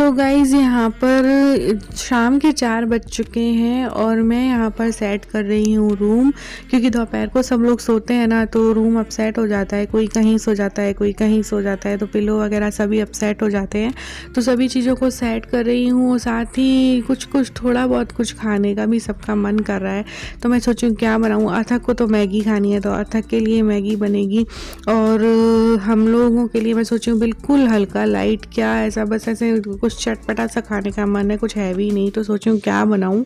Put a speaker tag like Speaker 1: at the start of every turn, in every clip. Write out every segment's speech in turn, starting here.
Speaker 1: तो गाइज़ यहाँ पर शाम के 4 बज चुके हैं और मैं यहाँ पर सेट कर रही हूँ रूम, क्योंकि दोपहर को सब लोग सोते हैं ना, तो रूम अपसेट हो जाता है। कोई कहीं सो जाता है, कोई कहीं सो जाता है, तो पिलो वगैरह सभी अपसेट हो जाते हैं। तो सभी चीज़ों को सेट कर रही हूँ, साथ ही कुछ थोड़ा बहुत कुछ खाने का भी सबका मन कर रहा है। तो मैं सोचूँ क्या बनाऊँ। अथक को तो मैगी खानी है, तो अथक के लिए मैगी बनेगी, और हम लोगों के लिए मैं सोचूँ बिल्कुल हल्का लाइट, क्या ऐसा बस ऐसे कुछ चटपटा सा खाने का मन है, कुछ हैवी नहीं। तो सोचूं क्या बनाऊं।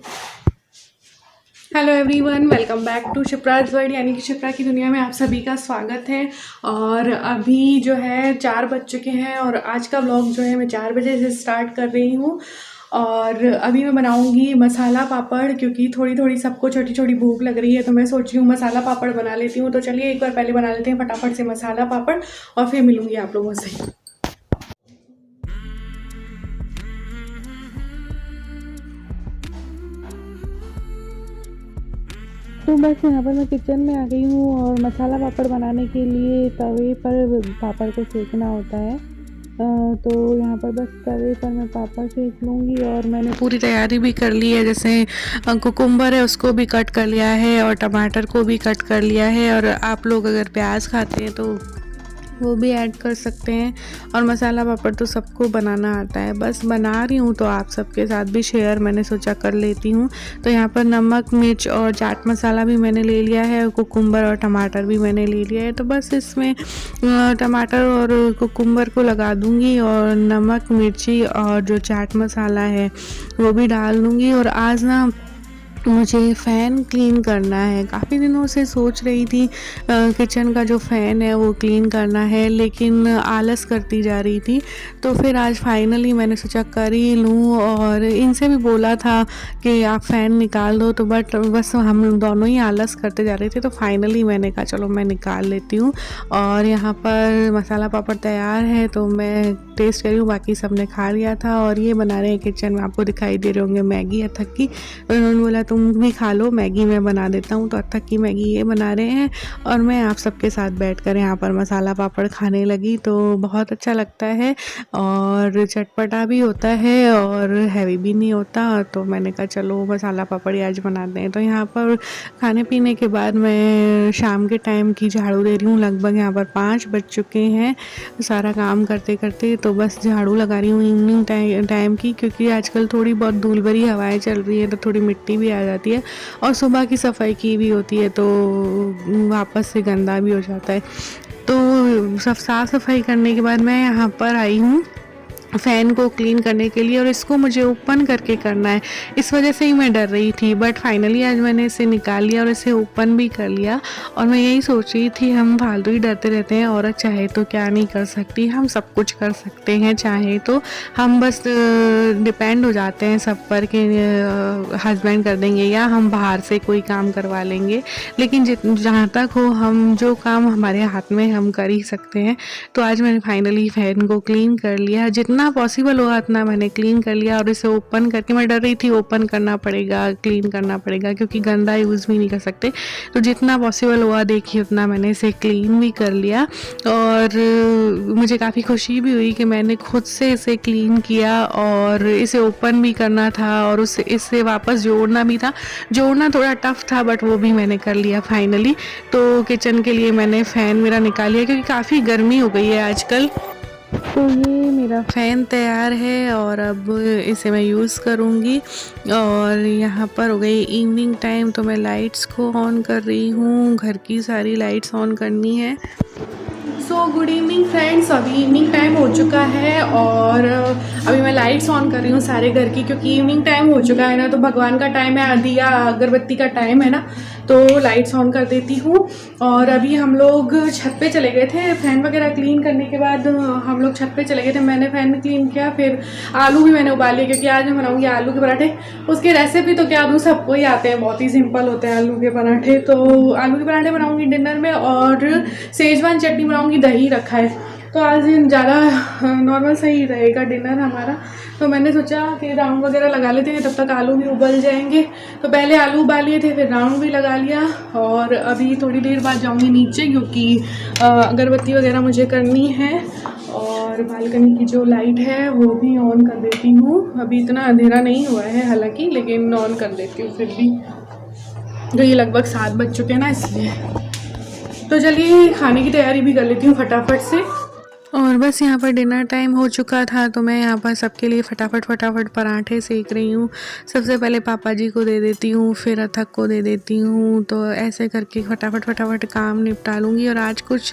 Speaker 1: Hello everyone, welcome back to Shipra's world, यानी कि शिप्रा की दुनिया में आप सभी का स्वागत है। और अभी जो है 4 बज चुके हैं और आज का व्लॉग जो है मैं 4 बजे से स्टार्ट कर रही हूँ। और अभी मैं बनाऊंगी मसाला पापड़, क्योंकि थोड़ी थोड़ी सबको छोटी छोटी भूख लग रही है, तो मैं सोच रही हूँ मसाला पापड़ बना लेती हूँ। तो चलिए एक बार पहले बना लेते हैं फटाफट से मसाला पापड़ और फिर मिलूंगी आप लोगों से। तो बस यहाँ पर मैं किचन में आ गई हूँ और मसाला पापड़ बनाने के लिए तवे पर पापड़ को सेकना होता है। तो यहाँ पर बस तवे पर मैं पापड़ सेक लूँगी और मैंने पूरी तैयारी भी कर ली है। जैसे कुकुम्बर है उसको भी कट कर लिया है और टमाटर को भी कट कर लिया है, और आप लोग अगर प्याज खाते हैं तो वो भी ऐड कर सकते हैं। और मसाला पापड़ तो सबको बनाना आता है, बस बना रही हूँ तो आप सबके साथ भी शेयर मैंने सोचा कर लेती हूँ। तो यहाँ पर नमक, मिर्च और चाट मसाला भी मैंने ले लिया है, और कुकुम्बर और टमाटर भी मैंने ले लिया है। तो बस इसमें टमाटर और कुकुम्बर को लगा दूँगी और नमक, मिर्ची और जो चाट मसाला है वो भी डाल दूँगी। और आज ना मुझे फ़ैन क्लीन करना है। काफ़ी दिनों से सोच रही थी किचन का जो फ़ैन है वो क्लीन करना है, लेकिन आलस करती जा रही थी। तो फिर आज फाइनली मैंने सोचा कर ही लूँ, और इनसे भी बोला था कि आप फ़ैन निकाल दो, तो बट बस हम दोनों ही आलस करते जा रहे थे। तो फाइनली मैंने कहा चलो मैं निकाल लेती हूँ। और यहाँ पर मसाला पापड़ तैयार है, तो मैं टेस्ट कर रही हूँ। बाकी सब ने खा लिया था और ये बना रहे हैं किचन में, आपको दिखाई दे रहे होंगे मैगी अथक की। तो उन्होंने बोला तुम भी खा लो, मैगी मैं बना देता हूँ। तो अथक की मैगी ये बना रहे हैं और मैं आप सबके साथ बैठकर यहाँ पर मसाला पापड़ खाने लगी। तो बहुत अच्छा लगता है और चटपटा भी होता है और हैवी भी नहीं होता। तो मैंने कहा चलो मसाला पापड़ आज बनाते हैं। तो यहाँ पर खाने पीने के बाद मैं शाम के टाइम की झाड़ू दे रही हूँ। लगभग यहाँ पर 5 बज चुके हैं सारा काम करते करते। तो बस झाड़ू लगा रही हूँ इवनिंग टाइम की, क्योंकि आजकल थोड़ी बहुत धूल भरी हवाएं चल रही है, तो थोड़ी मिट्टी भी आ जाती है और सुबह की सफाई की भी होती है, तो वापस से गंदा भी हो जाता है। तो सब साफ़ सफाई करने के बाद मैं यहाँ पर आई हूँ फ़ैन को क्लीन करने के लिए, और इसको मुझे ओपन करके करना है। इस वजह से ही मैं डर रही थी, बट फाइनली आज मैंने इसे निकाल लिया और इसे ओपन भी कर लिया। और मैं यही सोच रही थी हम फालतू ही डरते रहते हैं, औरत चाहे तो क्या नहीं कर सकती, हम सब कुछ कर सकते हैं चाहे तो। हम बस डिपेंड हो जाते हैं सब पर कि हस्बैंड कर देंगे या हम बाहर से कोई काम करवा लेंगे, लेकिन जहाँ तक हो हम जो काम हमारे हाथ में हम कर ही सकते हैं। तो आज मैंने फाइनली फ़ैन को क्लीन कर लिया, जितना पॉसिबल हुआ उतना मैंने क्लीन कर लिया। और इसे ओपन करके मैं डर रही थी ओपन करना पड़ेगा, क्लीन करना पड़ेगा, क्योंकि गंदा यूज़ भी नहीं कर सकते। तो जितना पॉसिबल हुआ देखिए उतना मैंने इसे क्लीन भी कर लिया। और मुझे काफ़ी खुशी भी हुई कि मैंने खुद से इसे क्लीन किया, और इसे ओपन भी करना था और इसे वापस जोड़ना भी था। जोड़ना थोड़ा टफ था, बट वो भी मैंने कर लिया फाइनली। तो किचन के लिए मैंने फ़ैन मेरा निकाल लिया, क्योंकि काफ़ी गर्मी हो गई है आजकल। तो ये मेरा फ़ैन तैयार है और अब इसे मैं यूज़ करूँगी। और यहाँ पर हो गई इवनिंग टाइम, तो मैं लाइट्स को ऑन कर रही हूँ, घर की सारी लाइट्स ऑन करनी है। सो गुड इवनिंग फ्रेंड्स, अभी इवनिंग टाइम हो चुका है और अभी मैं लाइट्स ऑन कर रही हूँ सारे घर की, क्योंकि इवनिंग टाइम हो चुका है ना, तो भगवान का टाइम है, दिया अगरबत्ती का टाइम है ना, तो लाइट्स ऑन कर देती हूँ। और अभी हम लोग छत पे चले गए थे फैन वगैरह क्लीन करने के बाद, हम लोग छत पे चले गए थे। मैंने फैन क्लीन किया, फिर आलू भी मैंने उबाल लिया, क्योंकि आज मैं बनाऊँगी आलू के पराठे। उसके रेसिपी तो क्या दूँ, सबको ही आते हैं, बहुत ही सिंपल होते हैं आलू के पराठे। तो आलू के पराठे बनाऊँगी डिनर में, और सेजवान चटनी बनाऊँगी, दही रखा है। तो आज ज़्यादा नॉर्मल सही रहेगा डिनर हमारा। तो मैंने सोचा कि राउंड वगैरह लगा लेते हैं, तब तक आलू भी उबल जाएंगे। तो पहले आलू उबाल लिए थे, फिर राउंड भी लगा लिया। और अभी थोड़ी देर बाद जाऊंगी नीचे, क्योंकि अगरबत्ती वगैरह मुझे करनी है। और और बालकनी की जो लाइट है वो भी ऑन कर देती हूँ। अभी इतना अंधेरा नहीं हुआ है हालांकि, लेकिन ऑन कर देती हूँ फिर भी। तो ये लगभग 7 बज चुके हैं ना, इसलिए। तो चलिए खाने की तैयारी भी कर लेती हूँ फटाफट से। और बस यहाँ पर डिनर टाइम हो चुका था, तो मैं यहाँ पर सबके लिए फटाफट पराठे सेक रही हूँ। सबसे पहले पापा जी को दे देती हूँ, फिर अथक को दे देती हूँ। तो ऐसे करके फटाफट काम निपटा लूँगी। और आज कुछ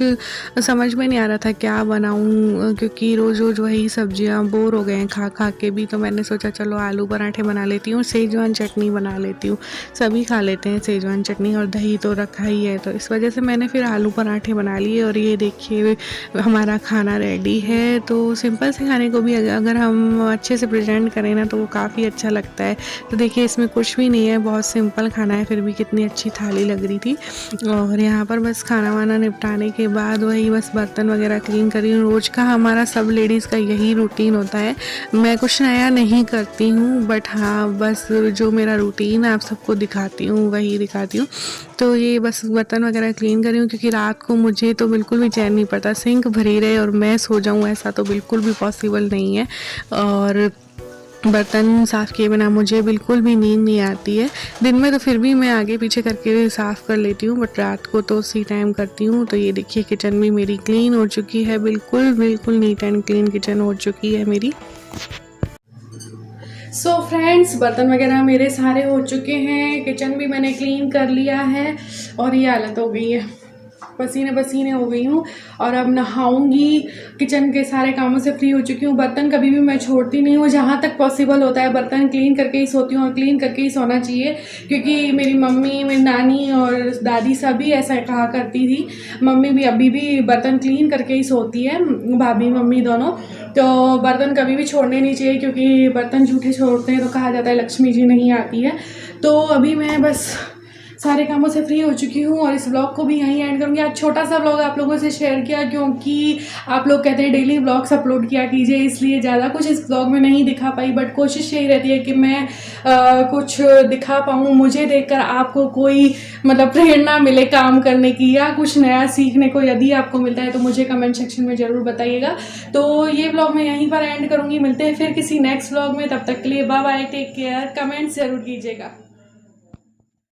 Speaker 1: समझ में नहीं आ रहा था क्या बनाऊँ, क्योंकि रोज़ वही सब्जियाँ बोर हो गए हैं खा के भी। तो मैंने सोचा चलो आलू पराठे बना लेती हूँ, सेजवान चटनी बना लेती हूँ। सभी खा लेते हैं सेजवान चटनी, और दही तो रखा ही है, तो इस वजह से मैंने फिर आलू पराठे बना लिए। और ये देखिए हमारा खाना रेडी है। तो सिंपल से खाने को भी अगर हम अच्छे से प्रेजेंट करें ना, तो वो काफ़ी अच्छा लगता है। तो देखिए इसमें कुछ भी नहीं है, बहुत सिंपल खाना है, फिर भी कितनी अच्छी थाली लग रही थी। और यहाँ पर बस खाना वाना निपटाने के बाद वही बस बर्तन वगैरह क्लीन करी। रोज़ का हमारा सब लेडीज़ का यही रूटीन होता है। मैं कुछ नया नहीं करती हूँ, बट हाँ बस जो मेरा रूटीन है आप सबको दिखाती हूँ, वही दिखाती हूँ। तो ये बस बर्तन वगैरह क्लीन कर रही हूँ, क्योंकि रात को मुझे तो बिल्कुल भी चैन नहीं पड़ता। सिंक भरी रहे और मैं सो जाऊँ, ऐसा तो बिल्कुल भी पॉसिबल नहीं है। और बर्तन साफ़ किए बिना मुझे बिल्कुल भी नींद नहीं आती है। दिन में तो फिर भी मैं आगे पीछे करके साफ़ कर लेती हूँ, बट रात को तो उसी टाइम करती हूँ। तो ये देखिए किचन भी मेरी क्लीन हो चुकी है, बिल्कुल नीट एंड क्लीन किचन हो चुकी है मेरी। सो फ्रेंड्स, बर्तन वगैरह मेरे सारे हो चुके हैं, किचन भी मैंने क्लीन कर लिया है। और ये हालत हो गई है, पसीने हो गई हूँ। और अब नहाऊंगी, किचन के सारे कामों से फ्री हो चुकी हूँ। बर्तन कभी भी मैं छोड़ती नहीं हूँ, जहाँ तक पॉसिबल होता है बर्तन क्लीन करके ही सोती हूँ, और क्लीन करके ही सोना चाहिए। क्योंकि मेरी मम्मी, मेरी नानी और दादी सभी ऐसा कहा करती थी। मम्मी भी अभी भी बर्तन क्लीन करके ही सोती है, भाभी मम्मी दोनों। तो बर्तन कभी भी छोड़ने नहीं चाहिए, क्योंकि बर्तन झूठे छोड़ते हैं तो कहा जाता है लक्ष्मी जी नहीं आती है। तो अभी मैं बस सारे कामों से फ्री हो चुकी हूँ, और इस ब्लॉग को भी यहीं एंड करूँगी। आज छोटा सा ब्लॉग आप लोगों से शेयर किया, क्योंकि आप लोग कहते हैं डेली ब्लॉग्स अपलोड किया कीजिए, इसलिए ज़्यादा कुछ इस ब्लॉग में नहीं दिखा पाई। बट कोशिश यही रहती है कि मैं कुछ दिखा पाऊँ, मुझे देखकर आपको कोई मतलब प्रेरणा मिले काम करने की, या कुछ नया सीखने को यदि आपको मिलता है तो मुझे कमेंट सेक्शन में ज़रूर बताइएगा। तो ये ब्लॉग मैं यहीं पर एंड करूँगी। मिलते हैं फिर किसी नेक्स्ट ब्लॉग में, तब तक के लिए bye bye, take care. Comments ज़रूर कीजिएगा।